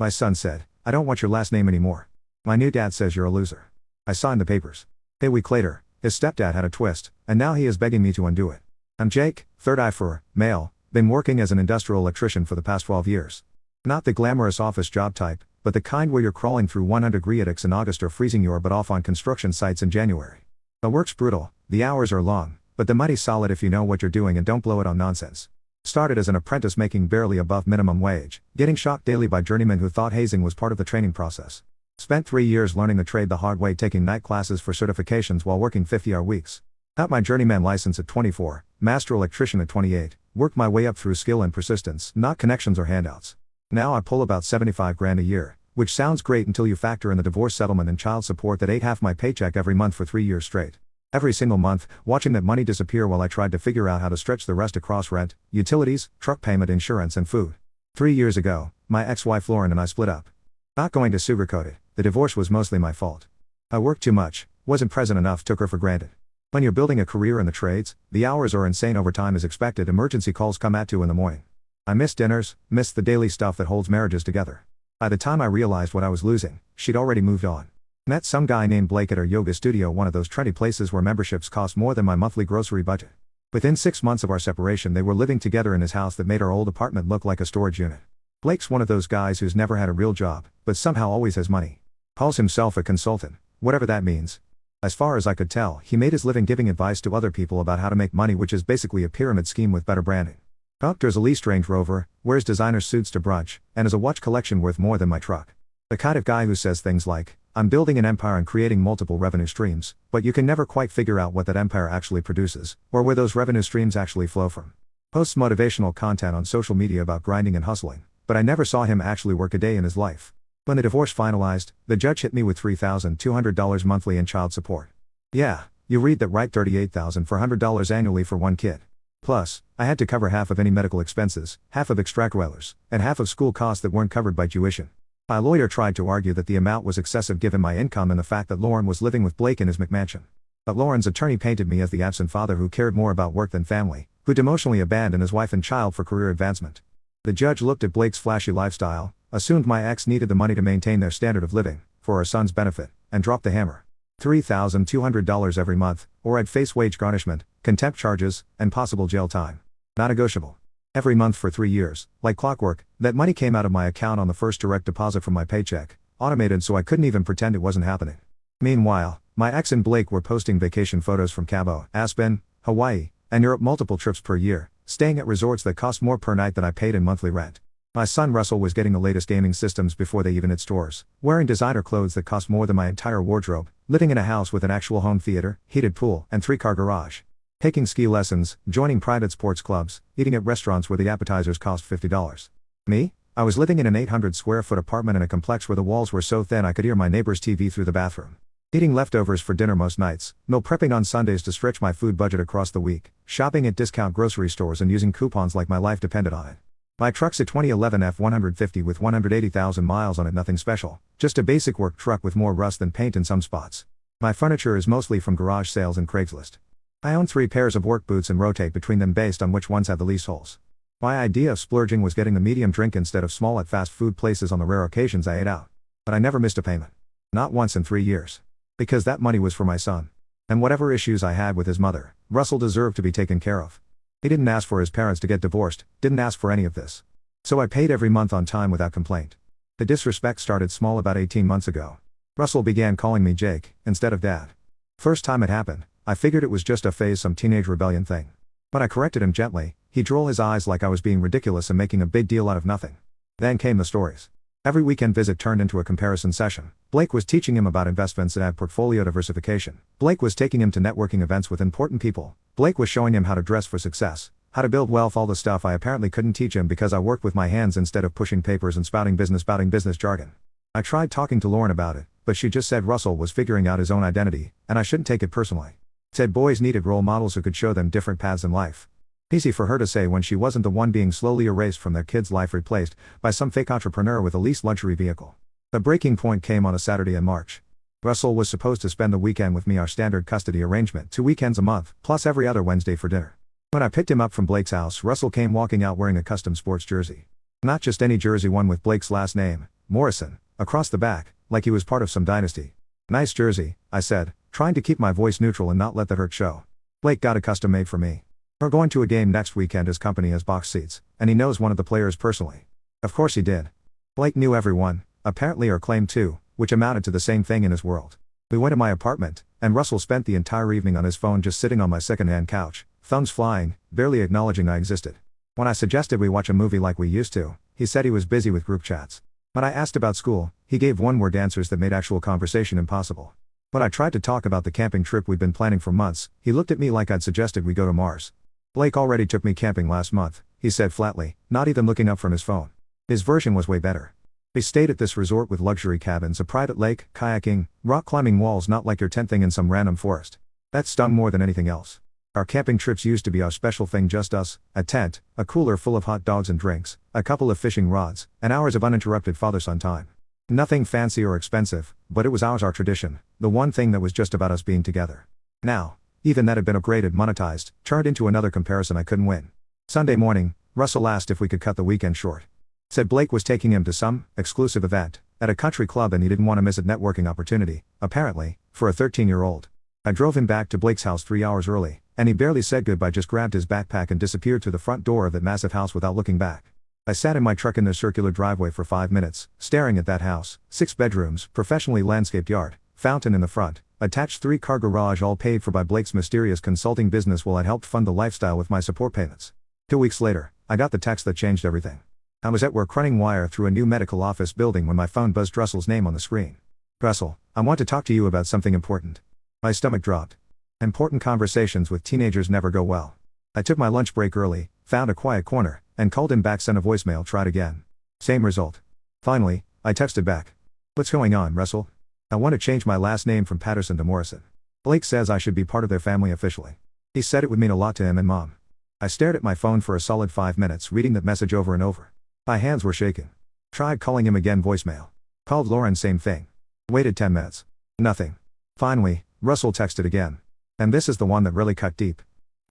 My son said, "I don't want your last name anymore. My new dad says you're a loser." I signed the papers. A week later, his stepdad had a twist, and now he is begging me to undo it. I'm Jake, third eye for male, been working as an industrial electrician for the past 12 years. Not the glamorous office job type, but the kind where you're crawling through 100-degree attics in August or freezing your butt off on construction sites in January. The work's brutal, the hours are long, but the money's solid if you know what you're doing and don't blow it on nonsense. Started as an apprentice making barely above minimum wage, getting shocked daily by journeymen who thought hazing was part of the training process. Spent 3 years learning the trade the hard way, taking night classes for certifications while working 50-hour weeks. Got my journeyman license at 24, master electrician at 28, worked my way up through skill and persistence, not connections or handouts. Now I pull about 75 grand a year, which sounds great until you factor in the divorce settlement and child support that ate half my paycheck every month for 3 years straight. Every single month, watching that money disappear while I tried to figure out how to stretch the rest across rent, utilities, truck payment, insurance and food. 3 years ago, my ex-wife Lauren and I split up. Not going to sugarcoat it, the divorce was mostly my fault. I worked too much, wasn't present enough, took her for granted. When you're building a career in the trades, the hours are insane, overtime is expected, emergency calls come at 2 in the morning. I missed dinners, missed the daily stuff that holds marriages together. By the time I realized what I was losing, she'd already moved on. Met some guy named Blake at her yoga studio, one of those trendy places where memberships cost more than my monthly grocery budget. Within 6 months of our separation, they were living together in his house that made our old apartment look like a storage unit. Blake's one of those guys who's never had a real job, but somehow always has money. Calls himself a consultant, whatever that means. As far as I could tell, he made his living giving advice to other people about how to make money, which is basically a pyramid scheme with better branding. Doctors a leased Range Rover, wears designer suits to brunch, and has a watch collection worth more than my truck. The kind of guy who says things like, "I'm building an empire and creating multiple revenue streams," but you can never quite figure out what that empire actually produces, or where those revenue streams actually flow from. Posts motivational content on social media about grinding and hustling, but I never saw him actually work a day in his life. When the divorce finalized, the judge hit me with $3,200 monthly in child support. Yeah, you read that right, $38,400 annually for one kid. Plus, I had to cover half of any medical expenses, half of extracurriculars, and half of school costs that weren't covered by tuition. My lawyer tried to argue that the amount was excessive given my income and the fact that Lauren was living with Blake in his McMansion. But Lauren's attorney painted me as the absent father who cared more about work than family, who'd emotionally abandon his wife and child for career advancement. The judge looked at Blake's flashy lifestyle, assumed my ex needed the money to maintain their standard of living, for our son's benefit, and dropped the hammer. $3,200 every month, or I'd face wage garnishment, contempt charges, and possible jail time. Not negotiable. Every month for 3 years, like clockwork, that money came out of my account on the first direct deposit from my paycheck, automated so I couldn't even pretend it wasn't happening. Meanwhile, my ex and Blake were posting vacation photos from Cabo, Aspen, Hawaii, and Europe, multiple trips per year, staying at resorts that cost more per night than I paid in monthly rent. My son Russell was getting the latest gaming systems before they even hit stores, wearing designer clothes that cost more than my entire wardrobe, living in a house with an actual home theater, heated pool, and 3-car garage. Taking ski lessons, joining private sports clubs, eating at restaurants where the appetizers cost $50. Me? I was living in an 800-square-foot apartment in a complex where the walls were so thin I could hear my neighbor's TV through the bathroom. Eating leftovers for dinner most nights, meal prepping on Sundays to stretch my food budget across the week, shopping at discount grocery stores and using coupons like my life depended on it. My truck's a 2011 F-150 with 180,000 miles on it, nothing special, just a basic work truck with more rust than paint in some spots. My furniture is mostly from garage sales and Craigslist. I own 3 pairs of work boots and rotate between them based on which ones have the least holes. My idea of splurging was getting the medium drink instead of small at fast food places on the rare occasions I ate out. But I never missed a payment. Not once in 3 years. Because that money was for my son. And whatever issues I had with his mother, Russell deserved to be taken care of. He didn't ask for his parents to get divorced, didn't ask for any of this. So I paid every month on time without complaint. The disrespect started small about 18 months ago. Russell began calling me Jake, instead of Dad. First time it happened, I figured it was just a phase, some teenage rebellion thing. But I corrected him gently. He'd roll his eyes like I was being ridiculous and making a big deal out of nothing. Then came the stories. Every weekend visit turned into a comparison session. Blake was teaching him about investments and portfolio diversification. Blake was taking him to networking events with important people. Blake was showing him how to dress for success, how to build wealth, all the stuff I apparently couldn't teach him because I worked with my hands instead of pushing papers and spouting business jargon. I tried talking to Lauren about it, but she just said Russell was figuring out his own identity, and I shouldn't take it personally. Said boys needed role models who could show them different paths in life. Easy for her to say when she wasn't the one being slowly erased from their kid's life, replaced by some fake entrepreneur with a leased luxury vehicle. The breaking point came on a Saturday in March. Russell was supposed to spend the weekend with me, our standard custody arrangement, 2 weekends a month, plus every other Wednesday for dinner. When I picked him up from Blake's house, Russell came walking out wearing a custom sports jersey. Not just any jersey, one with Blake's last name, Morrison, across the back, like he was part of some dynasty. Nice jersey, I said, trying to keep my voice neutral and not let the hurt show. Blake got a custom made for me. We're going to a game next weekend. His company has box seats, and he knows one of the players personally. Of course he did. Blake knew everyone, apparently, or claimed to, which amounted to the same thing in his world. We went to my apartment, and Russell spent the entire evening on his phone just sitting on my second-hand couch, thumbs flying, barely acknowledging I existed. When I suggested we watch a movie like we used to, he said he was busy with group chats. When I asked about school, he gave one-word answers that made actual conversation impossible. When I tried to talk about the camping trip we'd been planning for months, he looked at me like I'd suggested we go to Mars. Blake already took me camping last month, he said flatly, not even looking up from his phone. His version was way better. They stayed at this resort with luxury cabins, a private lake, kayaking, rock climbing walls, not like your tent thing in some random forest. That stung more than anything else. Our camping trips used to be our special thing, just us, a tent, a cooler full of hot dogs and drinks, a couple of fishing rods, and hours of uninterrupted father-son time. Nothing fancy or expensive, but it was ours, our tradition, the one thing that was just about us being together. Now, even that had been upgraded, monetized, turned into another comparison I couldn't win. Sunday morning, Russell asked if we could cut the weekend short. Said Blake was taking him to some exclusive event at a country club and he didn't want to miss a networking opportunity, apparently, for a 13-year-old. I drove him back to Blake's house 3 hours early, and he barely said goodbye, just grabbed his backpack and disappeared through the front door of that massive house without looking back. I sat in my truck in their circular driveway for 5 minutes, staring at that house, 6 bedrooms, professionally landscaped yard, fountain in the front, attached 3-car garage, all paid for by Blake's mysterious consulting business while I'd helped fund the lifestyle with my support payments. 2 weeks later, I got the text that changed everything. I was at work running wire through a new medical office building when my phone buzzed. Russell's name on the screen. Russell, I want to talk to you about something important. My stomach dropped. Important conversations with teenagers never go well. I took my lunch break early, found a quiet corner, and called him back. Sent a voicemail, tried again. Same result. Finally, I texted back. What's going on, Russell? I want to change my last name from Patterson to Morrison. Blake says I should be part of their family officially. He said it would mean a lot to him and Mom. I stared at my phone for a solid 5 minutes, reading that message over and over. My hands were shaking. Tried calling him again, voicemail. Called Lauren, same thing. Waited 10 minutes. Nothing. Finally, Russell texted again. And this is the one that really cut deep.